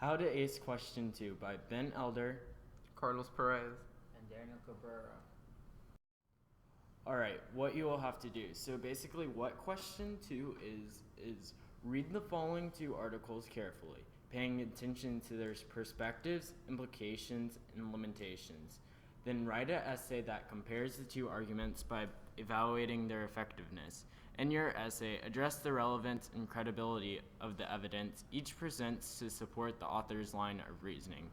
How to Ace Question 2 by Ben Elder, Carlos Perez, and Daniel Cabrera. Alright, what you will have to do. So basically what question 2 is read the following two articles carefully, paying attention to their perspectives, implications, and limitations. Then write an essay that compares the two arguments by evaluating their effectiveness. In your essay, address the relevance and credibility of the evidence each presents to support the author's line of reasoning.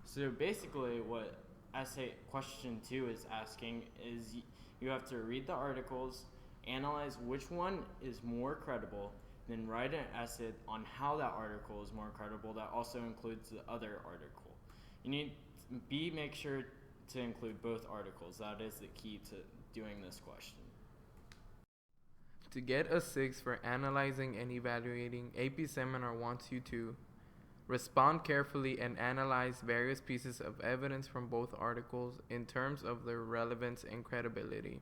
So basically what essay question 2 is asking is you have to read the articles, analyze which one is more credible, then write an essay on how that article is more credible that also includes the other article. You need to make sure to include both articles. That is the key to doing this question. To get a 6 for analyzing and evaluating, AP Seminar wants you to respond carefully and analyze various pieces of evidence from both articles in terms of their relevance and credibility.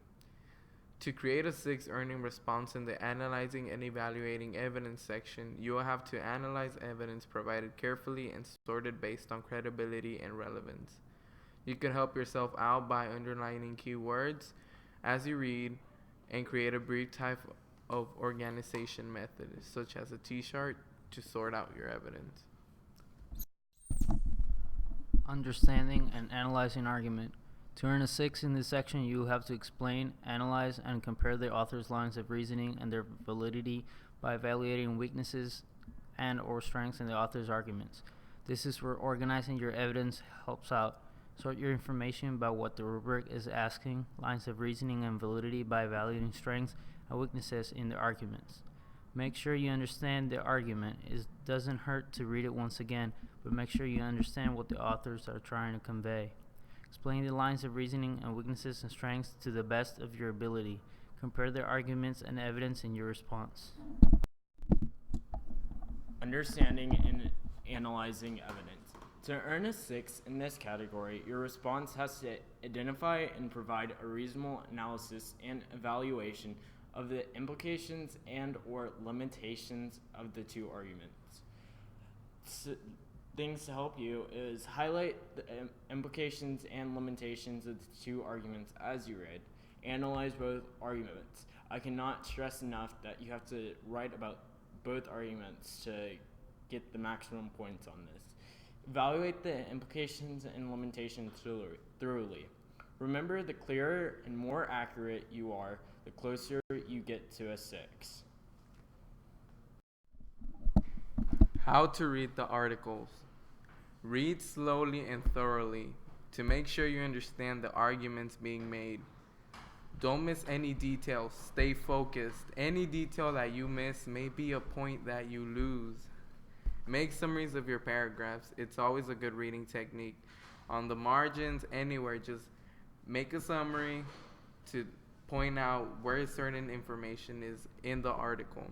To create a 6 earning response in the analyzing and evaluating evidence section, you will have to analyze evidence provided carefully and sorted based on credibility and relevance. You can help yourself out by underlining keywords as you read and create a brief type of organization method, such as a T-chart, to sort out your evidence. Understanding and analyzing argument. To earn a 6 in this section, you have to explain, analyze, and compare the author's lines of reasoning and their validity by evaluating weaknesses and or strengths in the author's arguments. This is where organizing your evidence helps out. Sort your information by what the rubric is asking, lines of reasoning and validity by evaluating strengths and weaknesses in the arguments. Make sure you understand the argument. It doesn't hurt to read it once again, but make sure you understand what the authors are trying to convey. Explain the lines of reasoning and weaknesses and strengths to the best of your ability. Compare their arguments and evidence in your response. Understanding and analyzing evidence. To earn a 6 in this category, your response has to identify and provide a reasonable analysis and evaluation of the implications and or limitations of the two arguments. Things to help you is highlight the implications and limitations of the two arguments as you read. Analyze both arguments. I cannot stress enough that you have to write about both arguments to get the maximum points on this. Evaluate the implications and limitations thoroughly. Remember, the clearer and more accurate you are, the closer you get to a 6. How to read the articles. Read slowly and thoroughly to make sure you understand the arguments being made. Don't miss any details. Stay focused. Any detail that you miss may be a point that you lose. Make summaries of your paragraphs. It's always a good reading technique. On the margins, anywhere, just make a summary to point out where certain information is in the article.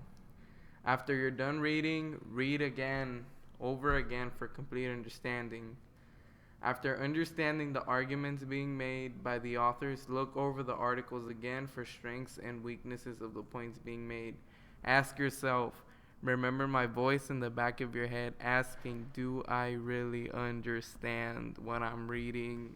After you're done reading, read again, over again for complete understanding. After understanding the arguments being made by the authors, look over the articles again for strengths and weaknesses of the points being made. Ask yourself, remember my voice in the back of your head asking, do I really understand what I'm reading?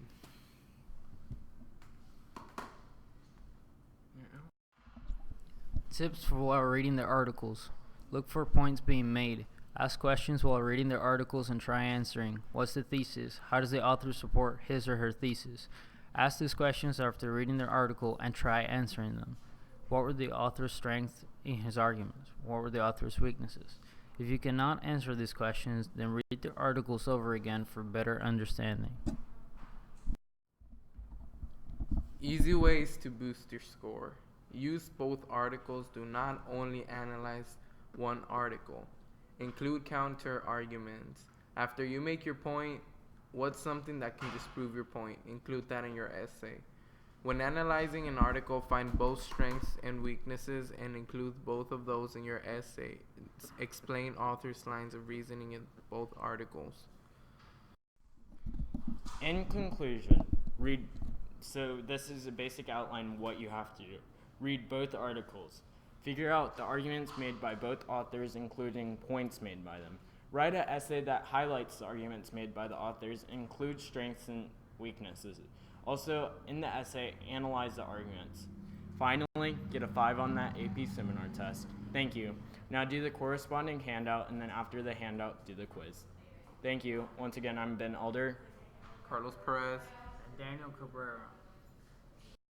Tips for while reading the articles. Look for points being made. Ask questions while reading the articles and try answering. What's the thesis? How does the author support his or her thesis? Ask these questions after reading their article and try answering them. What were the author's strengths in his arguments? What were the author's weaknesses? If you cannot answer these questions, then read the articles over again for better understanding. Easy ways to boost your score. Use both articles. Do not only analyze one article. Include counter arguments. After you make your point, what's something that can disprove your point? Include that in your essay. When analyzing an article, find both strengths and weaknesses and include both of those in your essay. Explain author's lines of reasoning in both articles. In conclusion, so this is a basic outline of what you have to do. Read both articles. Figure out the arguments made by both authors, including points made by them. Write an essay that highlights the arguments made by the authors and includes strengths and weaknesses. Also, in the essay, analyze the arguments. Finally, get a 5 on that AP seminar test. Thank you. Now do the corresponding handout, and then after the handout, do the quiz. Thank you. Once again, I'm Ben Elder. Carlos Perez. And Daniel Cabrera.